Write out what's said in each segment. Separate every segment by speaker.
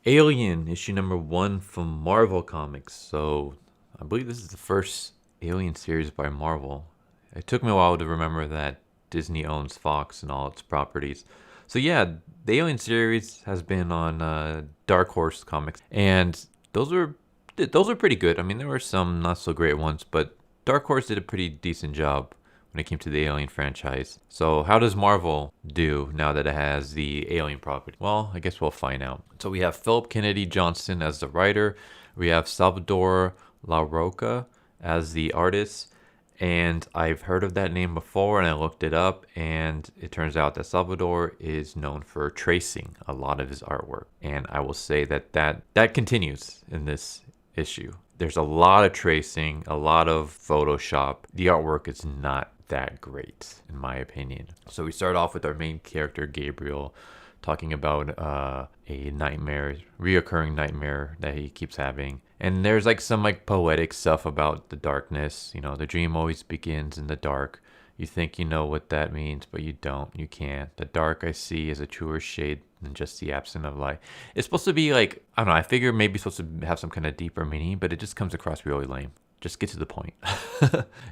Speaker 1: Alien, issue number 1 from Marvel Comics. So, I believe this is the first Alien series by Marvel. It took me a while to remember that Disney owns Fox and all its properties. So yeah, the Alien series has been on Dark Horse Comics, and those are those are pretty good. I mean, there were some not so great ones, but Dark Horse did a pretty decent job when it came to the Alien franchise. So how does Marvel do now that it has the Alien property? Well, I guess we'll find out. So we have Phillip Kennedy Johnson as the writer. We have Salvador Larroca as the artist. And I've heard of that name before and I looked it up, and it turns out that Salvador is known for tracing a lot of his artwork. And I will say that continues in this issue. There's a lot of tracing, a lot of Photoshop. The artwork is not that great, in my opinion. So we start off with our main character, Gabriel, talking about a nightmare, reoccurring nightmare that he keeps having. And there's like some like poetic stuff about the darkness. You know, the dream always begins in the dark. You think you know what that means, but you don't. You can't. The dark I see is a truer shade than just the absence of light. It's supposed to be like, I don't know, I figure maybe it's supposed to have some kind of deeper meaning, but it just comes across really lame. Just get to the point.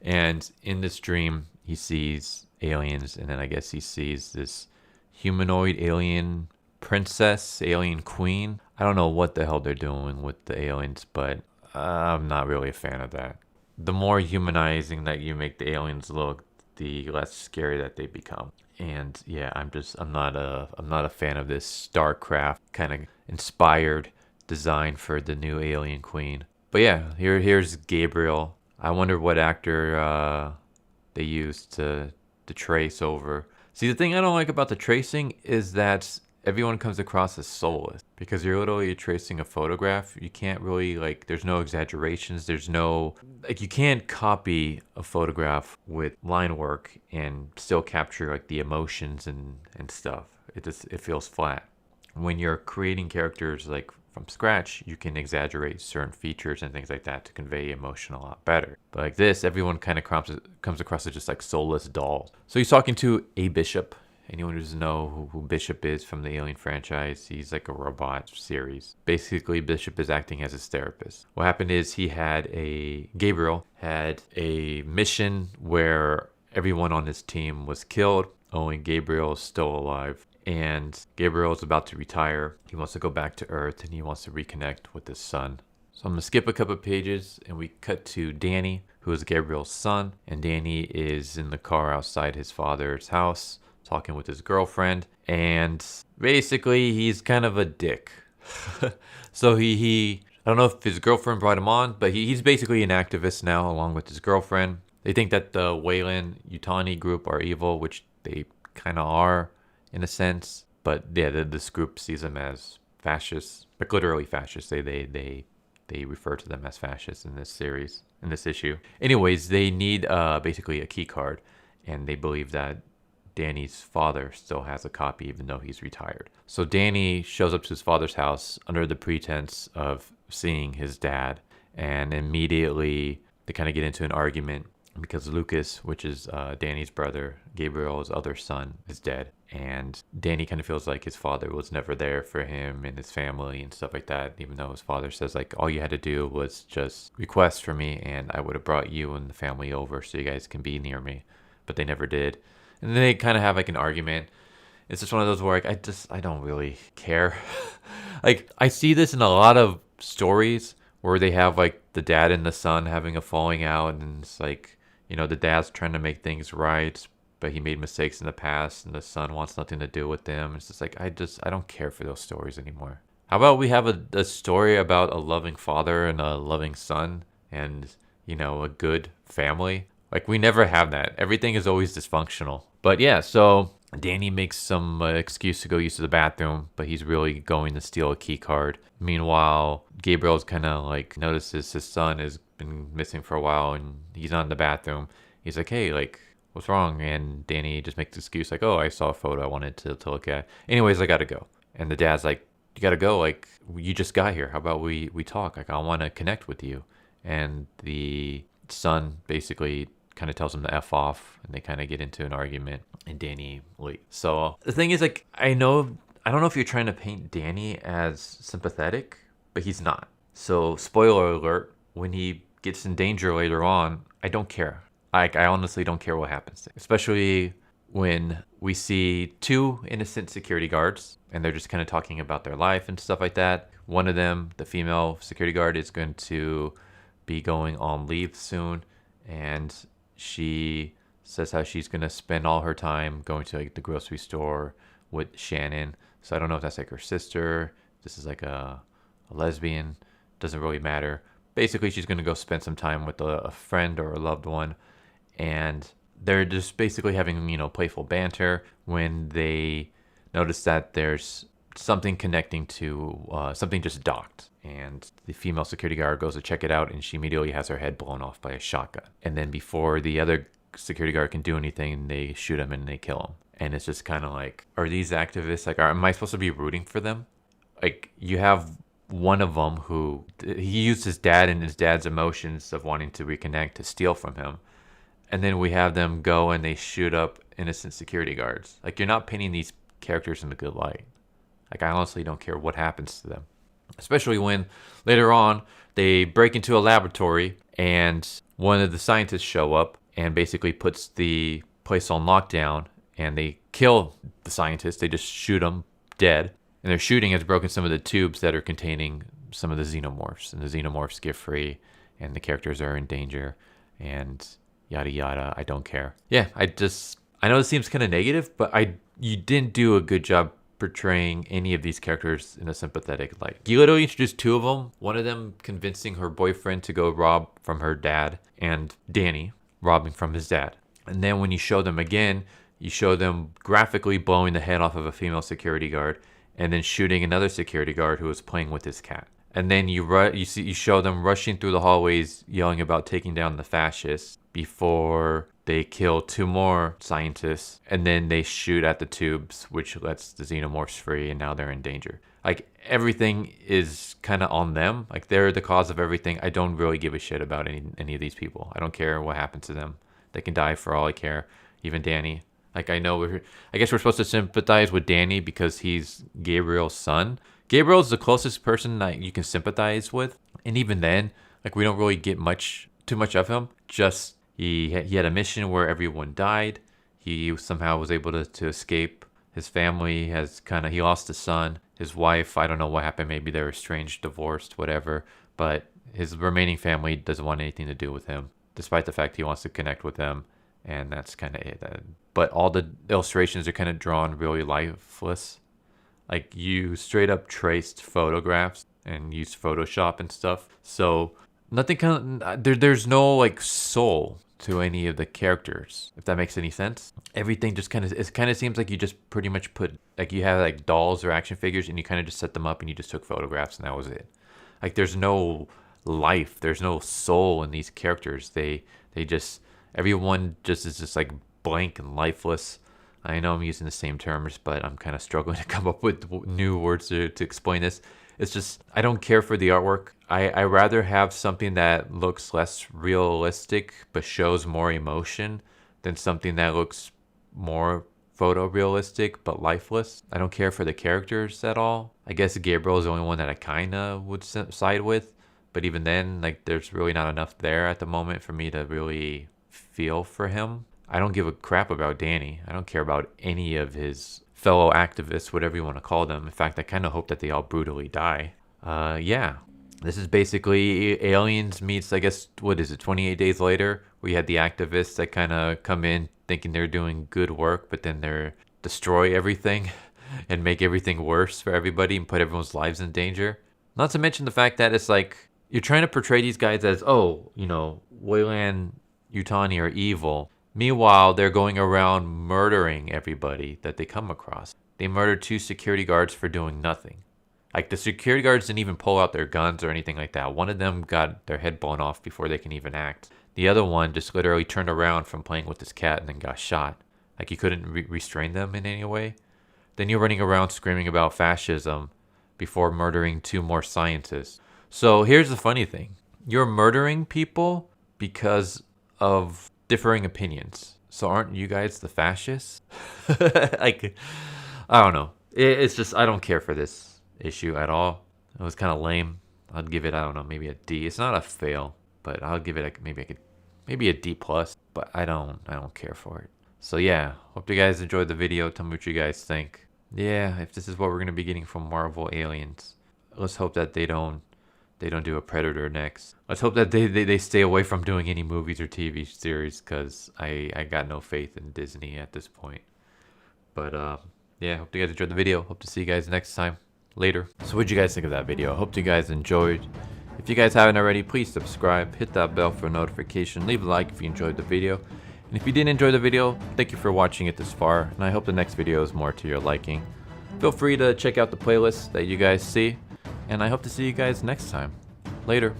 Speaker 1: And in this dream, he sees aliens, and then I guess he sees this humanoid alien princess, alien queen. I don't know what the hell they're doing with the aliens, but I'm not really a fan of that. The more humanizing that you make the aliens look, the less scary that they become. And yeah, I'm not a fan of this StarCraft kind of inspired design for the new alien queen. But yeah, here's Gabriel. I wonder what actor they used to trace over. See, the thing I don't like about the tracing is that everyone comes across as soulless because you're literally tracing a photograph. You can't really, like, there's no exaggerations. There's no, like, you can't copy a photograph with line work and still capture like the emotions and stuff. It feels flat. When you're creating characters like from scratch, you can exaggerate certain features and things like that to convey emotion a lot better. But like this, everyone kind of comes across as just like soulless dolls. So he's talking to a bishop. Anyone who doesn't know who Bishop is from the Alien franchise, he's like a robot series. Basically, Bishop is acting as his therapist. What happened is Gabriel had a mission where everyone on his team was killed. Only Gabriel is still alive. And Gabriel is about to retire. He wants to go back to Earth and he wants to reconnect with his son. So I'm going to skip a couple pages and we cut to Danny, who is Gabriel's son. And Danny is in the car outside his father's house, talking with his girlfriend, and basically he's kind of a dick. So he I don't know if his girlfriend brought him on, but he's basically an activist now along with his girlfriend. They think that the Weyland-Yutani group are evil, which they kind of are in a sense, but yeah, this group sees them as fascists, like literally fascists. They refer to them as fascists in this series, in this issue. Anyways, they need basically a key card, and they believe that Danny's father still has a copy even though he's retired. So Danny shows up to his father's house under the pretense of seeing his dad, and immediately they kind of get into an argument because Lucas, which is Danny's brother, Gabriel's other son, is dead. And Danny kind of feels like his father was never there for him and his family and stuff like that, even though his father says, like, all you had to do was just request for me and I would have brought you and the family over so you guys can be near me. But they never did. And then they kind of have like an argument. It's just one of those where like, I don't really care. Like, I see this in a lot of stories where they have like the dad and the son having a falling out, and it's like, you know, the dad's trying to make things right, but he made mistakes in the past and the son wants nothing to do with them. It's just like, I don't care for those stories anymore. How about we have a story about a loving father and a loving son and, you know, a good family? Like, we never have that. Everything is always dysfunctional. But yeah, so Danny makes some excuse to go use the bathroom, but he's really going to steal a key card. Meanwhile, Gabriel's kind of like notices his son has been missing for a while and he's not in the bathroom. He's like, hey, like, what's wrong? And Danny just makes the excuse like, oh, I saw a photo I wanted to look at. Anyways, I gotta go. And the dad's like, you gotta go. Like, you just got here. How about we talk? Like, I want to connect with you. And the son basically kind of tells him to F off, and they kind of get into an argument, and Danny leaves. So the thing is, like, I know I don't know if you're trying to paint Danny as sympathetic, but he's not. So, spoiler alert, when he gets in danger later on, I don't care. I honestly don't care what happens, especially when we see two innocent security guards and they're just kind of talking about their life and stuff like that. One of them, the female security guard, is going to be going on leave soon, and she says how she's going to spend all her time going to like the grocery store with Shannon. So I don't know if that's like her sister. This is like a lesbian. Doesn't really matter. Basically, she's going to go spend some time with a friend or a loved one, and they're just basically having, playful banter when they notice that there's something connecting to something just docked. And the female security guard goes to check it out, and she immediately has her head blown off by a shotgun. And then before the other security guard can do anything, they shoot him and they kill him. And it's just kind of like, are these activists, like, am I supposed to be rooting for them? Like, you have one of them who, he used his dad and his dad's emotions of wanting to reconnect to steal from him. And then we have them go and they shoot up innocent security guards. Like, you're not painting these characters in a good light. Like, I honestly don't care what happens to them. Especially when later on they break into a laboratory and one of the scientists show up and basically puts the place on lockdown, and they kill the scientist. They just shoot him dead. And their shooting has broken some of the tubes that are containing some of the xenomorphs. And the xenomorphs get free and the characters are in danger and yada yada. I don't care. Yeah, I know this seems kind of negative, but you didn't do a good job portraying any of these characters in a sympathetic light. You literally introduced two of them. One of them convincing her boyfriend to go rob from her dad, and Danny robbing from his dad. And then when you show them again, you show them graphically blowing the head off of a female security guard and then shooting another security guard who was playing with his cat. And then you show them rushing through the hallways yelling about taking down the fascists before they kill two more scientists, and then they shoot at the tubes, which lets the xenomorphs free, and now they're in danger. Like, everything is kind of on them. Like, they're the cause of everything. I don't really give a shit about any of these people. I don't care what happens to them. They can die for all I care. Even Danny. Like, I guess we're supposed to sympathize with Danny because he's Gabriel's son. Gabriel's the closest person that you can sympathize with. And even then, like, we don't really get too much of him. Just, he had a mission where everyone died. He somehow was able to escape. His family he lost a son. His wife, I don't know what happened. Maybe they were estranged, divorced, whatever. But his remaining family doesn't want anything to do with him, despite the fact he wants to connect with them. And that's kind of it. But all the illustrations are kind of drawn really lifeless. Like, you straight up traced photographs and used Photoshop and stuff. So nothing there's no like soul to any of the characters, if that makes any sense. Everything just kind of seems like you just pretty much put, like, you have like dolls or action figures and you kind of just set them up and you just took photographs and that was it. Like, there's no life, there's no soul in these characters. Everyone just is just like blank and lifeless. I know I'm using the same terms, but I'm kind of struggling to come up with new words to explain this. It's just, I don't care for the artwork. I rather have something that looks less realistic but shows more emotion than something that looks more photorealistic but lifeless. I don't care for the characters at all. I guess Gabriel is the only one that I kind of would side with. But even then, like, there's really not enough there at the moment for me to really feel for him. I don't give a crap about Danny. I don't care about any of his fellow activists, whatever you want to call them. In fact, I kind of hope that they all brutally die. Yeah. This is basically Aliens meets, I guess, 28 days later? We had the activists that kind of come in thinking they're doing good work, but then they're destroy everything and make everything worse for everybody and put everyone's lives in danger. Not to mention the fact that it's like, you're trying to portray these guys as, Weyland-Yutani are evil. Meanwhile, they're going around murdering everybody that they come across. They murdered 2 security guards for doing nothing. Like, the security guards didn't even pull out their guns or anything like that. One of them got their head blown off before they can even act. The other one just literally turned around from playing with his cat and then got shot. Like, you couldn't restrain them in any way. Then you're running around screaming about fascism before murdering 2 more scientists. So here's the funny thing. You're murdering people because of differing opinions. So aren't you guys the fascists? Like, I don't know. It's just I don't care for this issue at all. It was kind of lame. I'd give it, I don't know, maybe a D. It's not a fail, but I'll give it maybe a D plus. But I don't care for it. So yeah, hope you guys enjoyed the video. Tell me what you guys think. Yeah, if this is what we're gonna be getting from Marvel Aliens, let's hope that they don't do a Predator next. Let's hope that they stay away from doing any movies or TV series, because I got no faith in Disney at this point. But yeah, hope you guys enjoyed the video. Hope to see you guys next time. Later. So what'd you guys think of that video? I hope you guys enjoyed. If you guys haven't already, please subscribe, hit that bell for a notification, leave a like if you enjoyed the video. And if you didn't enjoy the video, thank you for watching it this far, and I hope the next video is more to your liking. Feel free to check out the playlist that you guys see, and I hope to see you guys next time. Later.